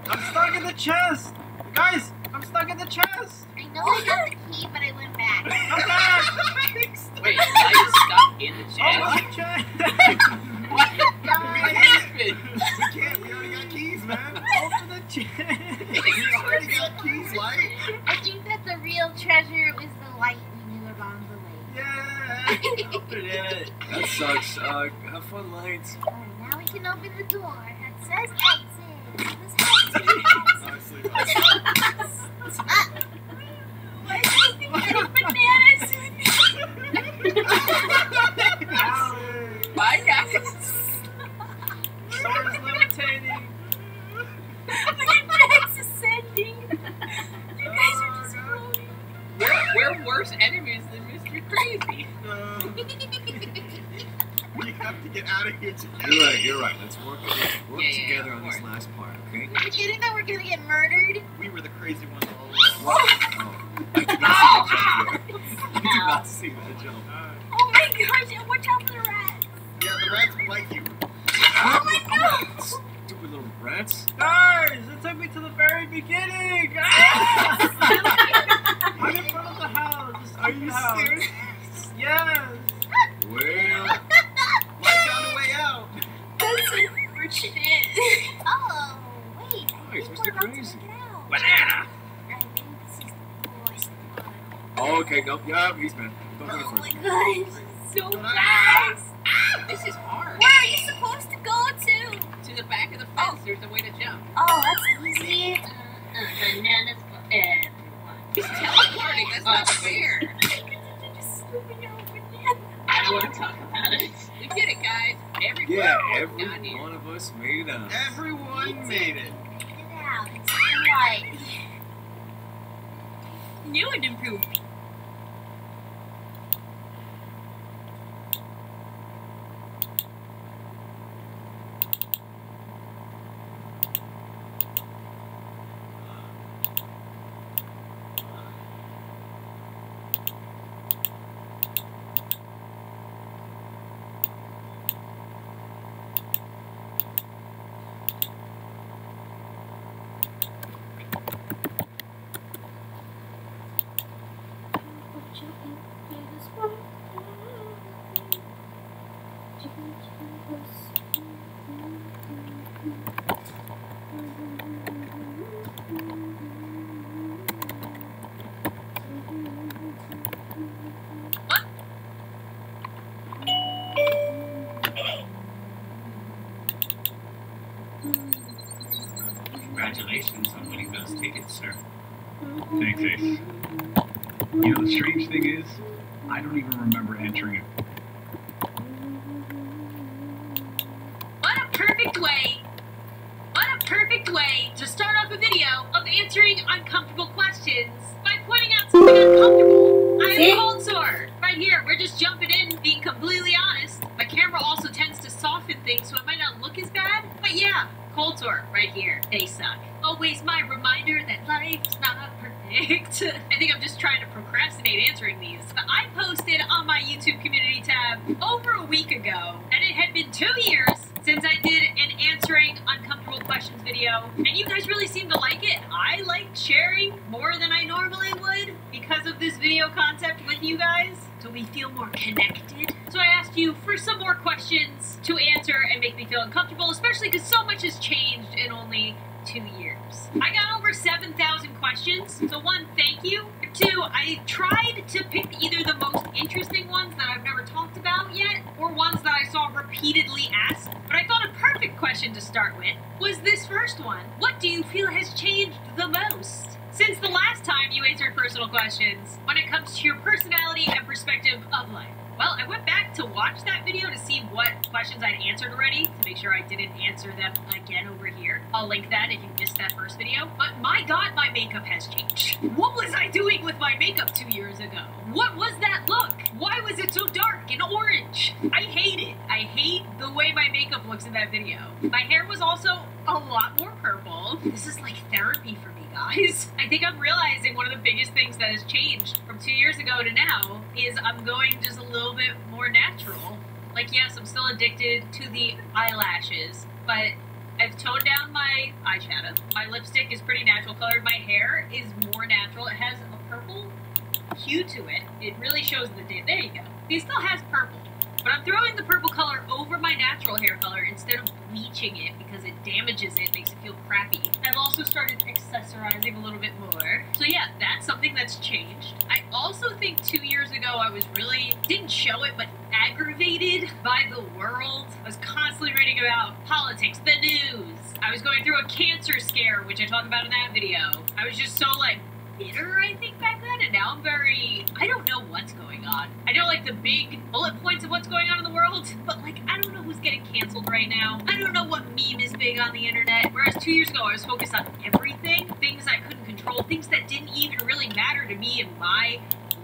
I'm stuck in the chest! Guys, I'm stuck in the chest! I know I got the key, but I went back. Come back! Wait, now you're stuck in the Oh, chest? my chest! What happened? We can't. We already got keys, man. Open the chest! We already got keys, Light. I think that the real treasure was the light we knew along the way. Yeah! Open it! That sucks. Have fun, Lights. Alright, now we can open the door that says exit. This Honestly, Why is this bananas? Bye, guys. Sword is levitating! Look at Max ascending. You guys are just floating. We're worse enemies than Mr. Crazy. we have to get out of here together. You're right. Let's work Yeah, together of on this course. last part, okay? Are you kidding that we're gonna get murdered? We were the crazy ones all along. Oh. I did not see that jump. Oh my gosh, and watch out for the rats. Yeah, the rats like you. Oh my god. Stupid little rats. Guys, it took me to the very beginning! Ah! I'm in front of the house! Just Are you serious? Yes! Well, Light found a way out. That's unfortunate. Oh, wait. I Wait, think Mr. we're about to Crazy. make it out. Banana. I think this is the force. Oh, okay, nope. Yeah, he's been. Don't go Oh first. my gosh, so fast. This is hard. Where are you supposed to go to? To the back of the fence, there's a way to jump. Oh, that's easy. Bananas for everyone. He's teleporting, that's not fair. Just swooping over bananas. I don't want to talk about it. We did it, guys. Every Yeah, one every down here. one of us made it out. Everyone made it! Get it out. It's right. New and improved. Congratulations on winning those tickets, sir. Thanks, Ace. You know, the strange thing is, I don't even remember entering it. What a perfect way to start off a video of answering uncomfortable questions by pointing out something uncomfortable. I am cold sore. Right here, we're just jumping in, being completely honest. My camera also tends to soften things so it might not look as bad. But yeah, cold sore right here. They suck. Always my reminder that life's not perfect. I think I'm just trying to procrastinate answering these. But I posted on my YouTube community tab over a week ago that it had been 2 years since I did an answering uncomfortable questions video, and you guys really seem to like it. I like sharing more than I normally would because of this video concept with you guys, so we feel more connected. So I asked you for some more questions to answer and make me feel uncomfortable, especially because so much has changed in only 2 years. I got over 7,000 questions, so one, thank you. Two, I tried to pick either the most interesting ones that I've never talked about yet, or ones that I saw repeatedly asked, but I thought a perfect question to start with was this first one. What do you feel has changed the most since the last time you answered personal questions when it comes to your personality and perspective of life? Well, I went back to watch that video to see what questions I'd answered already, to make sure I didn't answer them again over here. I'll link that if you missed that first video. But my god, my makeup has changed. What was I doing with my makeup 2 years ago? What was that look? Why was it so dark and orange? I hate it. I hate the way my makeup looks in that video. My hair was also a lot more purple. This is like therapy for me, guys. I think I'm realizing one of the biggest things that has changed from 2 years ago to now is I'm going just a little bit more natural. Like, yes, I'm still addicted to the eyelashes, but I've toned down my eyeshadow. My lipstick is pretty natural colored. My hair is more natural. It has a purple hue to it. It really shows the day. There you go. It still has purple. But I'm throwing the purple color over my natural hair color instead of bleaching it because it damages it, makes it feel crappy. I've also started accessorizing a little bit more. So yeah, that's something that's changed. I also think 2 years ago I was really, didn't show it, but aggravated by the world. I was constantly reading about politics, the news. I was going through a cancer scare, which I talk about in that video. I was just so like bitter, I think, back then, and now I'm very, I don't know what's going on. I know like the big bullet points of what's going on in the world, but like I don't know who's getting canceled right now. I don't know what meme is big on the internet, whereas 2 years ago I was focused on everything, things I couldn't control, things that didn't even really matter to me in my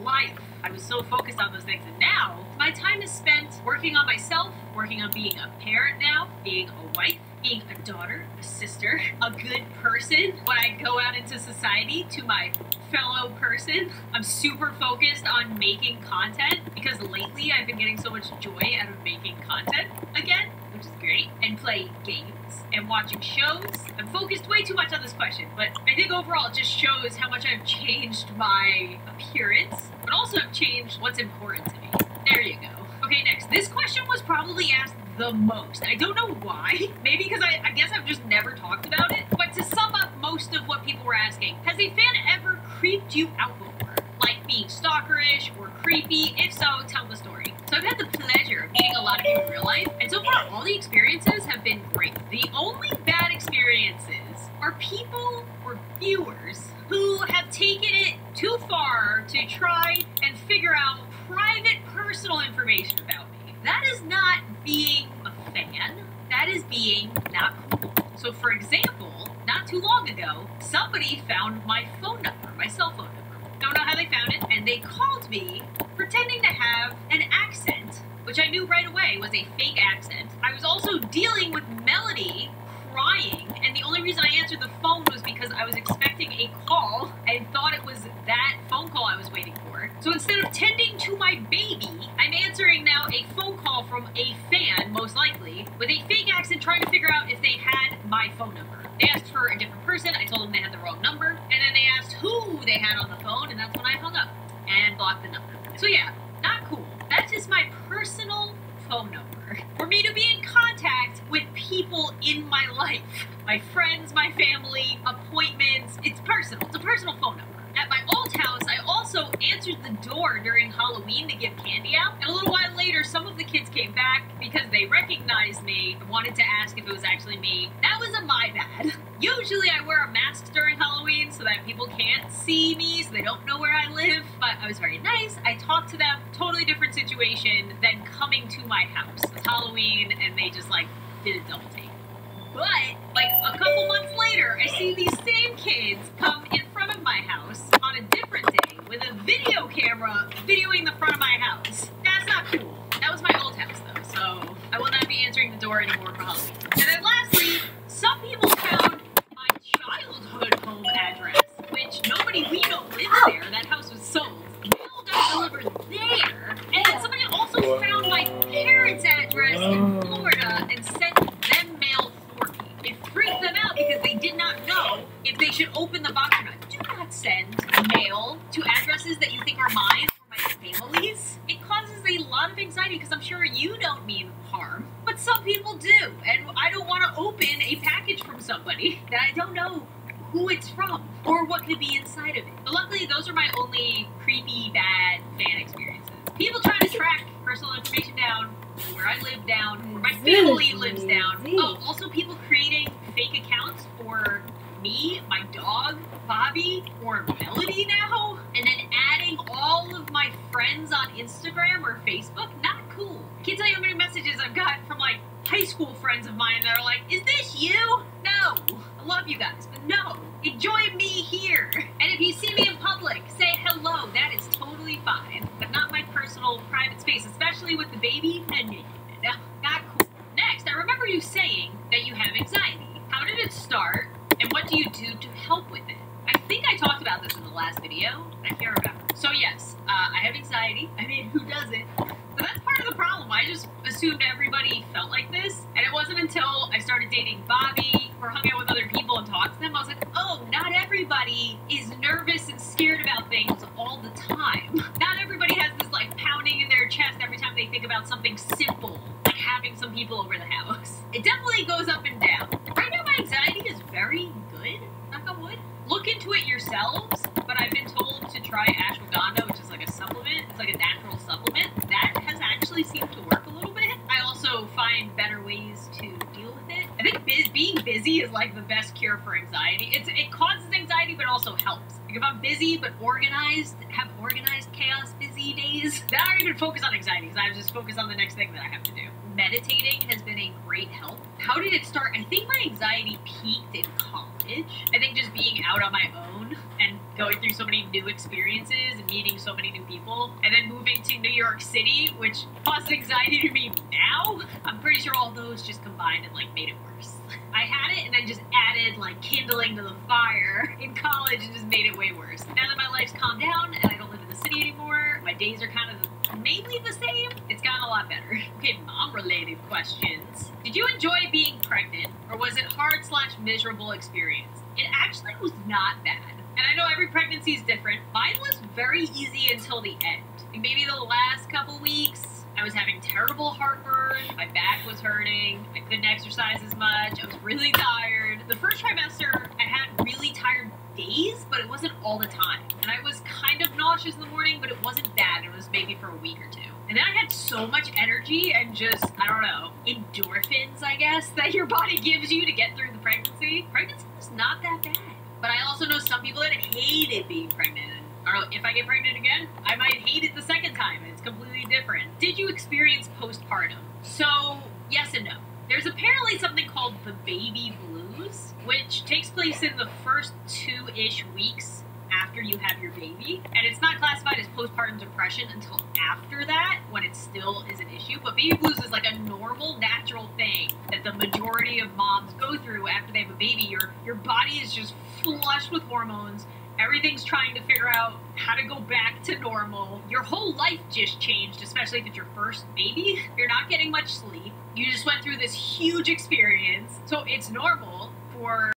life. I was so focused on those things, and now my time is spent working on myself, working on being a parent now, being a wife, being a daughter, a sister, a good person. When I go out into society to my fellow person, I'm super focused on making content because lately I've been getting so much joy out of making content again, which is great, and playing games and watching shows. I'm focused way too much on this question, but I think overall it just shows how much I've changed my appearance, but also I've changed what's important to me. There you go. Okay, next. This question was probably asked the most. I don't know why. Maybe because I guess I've just never talked about it. But to sum up most of what people were asking, has a fan ever creeped you out before? Like being stalkerish or creepy? If so, tell the story. So I've had the pleasure of meeting a lot of you in real life, and so far all the experiences have been great. The only bad experiences are people or viewers who have taken it too far to try and figure out private personal information about me. That is not being a fan, that is being not cool. So for example, not too long ago, somebody found my phone number, my cell phone number. Don't know how they found it, and they called me pretending to have an accent, which I knew right away was a fake accent. I was also dealing with Melody crying, and the only reason I answered the phone was because I was expecting a call and thought it was that phone call I was waiting for. So instead of tending to my baby, I'm answering now a phone call from a fan, most likely, with a fake accent trying to figure out if they had my phone number. They asked for a different person, I told them they had the wrong number, and then they asked who they had on the phone, and that's when I hung up and blocked the number. So yeah, not cool. That's just my personal phone number. For me to be in contact with people in my life. My friends, my family, appointments. It's personal. It's a personal phone number. At my old house, I also answered the door during Halloween to give candy out. And a little while later, some of the kids came back because they recognized me and wanted to ask if it was actually me. That was my bad. Usually I wear a mask during Halloween so that people can't see me, so they don't know where I live. But I was very nice. I talked to them. Totally different situation than coming to my house. It's Halloween and they just like did a double take. But, like, a couple months later, I see these same kids come in front of my house on a different day with a video camera videoing the front of my house. That's not cool. That was my old house, though, so I will not be answering the door anymore for Halloween. And then lastly, some people found my childhood home address, which nobody we know lives there. That house was sold. Mail got delivered there. And then somebody also found my parents' address in Florida and sent them mail for me. It freaked them out because they did not know if they should open the box or not. Do not send mail to addresses that you think are mine or my family's. It causes a lot of anxiety because I'm sure you don't mean harm, but some people do. And I don't want to open a package from somebody that I don't know who it's from or what could be inside of it. But luckily, those are my only creepy, bad fan experiences. People trying to track personal information down, where I live down, where my family lives down. Oh, also people creating fake accounts for me, my dog, Bobby, or Melody now, and then adding all of my friends on Instagram or Facebook. Not cool. I can't tell you how many messages I've got from like high school friends of mine that are like, is this you? No. I love you guys, but no. Enjoy me here. And if you see me in public, say hello. That is totally fine, but not my personal private space, especially with the baby. No, not cool. Next, I remember you saying that you have anxiety. How did it start, and what do you do to help with it? I think I talked about this in the last video, but I can't remember. So yes, I have anxiety. I mean, who doesn't? But that's part of the problem. I just assumed everybody felt like this, and it wasn't until I started dating Bobby or hung out with other people and talked to them, I was like, oh, not everybody is nervous and scared about things all the time. Not everybody has this like pounding in their chest every time they think about something simple, like having some people over the house. It definitely goes up and down. Right now my anxiety is very good, knock on wood. Look into it yourselves, but I've been told to try ashwagandha, which is like a supplement. It's like a natural supplement. That has actually seemed to work a little bit. I also find better ways to deal with it. I think being busy is like the best cure for anxiety. It causes anxiety, but also helps. Like if I'm busy but organized, have organized chaos busy days, then I don't even focus on anxiety because I just focus on the next thing that I have to do. Meditating has been a great help. How did it start? I think my anxiety peaked in college. I think just being out on my own and going through so many new experiences and meeting so many new people, and then moving to New York City, which causes anxiety to me now. I'm pretty sure all those just combined and like made it worse. I had it and then just added like kindling to the fire in college and just made it way worse. Now that my life's calmed down and I don't live in the city anymore, my days are kind of mainly the same. It's gotten a lot better. Okay, mom-related questions. Did you enjoy being pregnant, or was it hard/miserable experience? It actually was not bad. And I know every pregnancy is different. Mine was very easy until the end. Like maybe the last couple weeks, I was having terrible heartburn, my back was hurting, I couldn't exercise as much, I was really tired. The first trimester, I had really tired days, but it wasn't all the time. And I was kind of nauseous in the morning, but it wasn't bad. It was maybe for a week or two. And then I had so much energy and just, I don't know, endorphins, I guess, that your body gives you to get through the pregnancy. Pregnancy was not that bad. But I also know some people that hated being pregnant. And I don't know, if I get pregnant again, I might hate it the second time. It's completely different. Did you experience postpartum? So, yes and no. There's apparently something called the baby blues, which takes place in the first 2-ish weeks after you have your baby. And it's not classified as postpartum depression until after that, when it still is an issue. But baby blues is like a normal, natural thing that the majority of moms go through after they have a baby. Your body is just flushed with hormones. Everything's trying to figure out how to go back to normal. Your whole life just changed, especially if it's your first baby. You're not getting much sleep. You just went through this huge experience. So it's normal for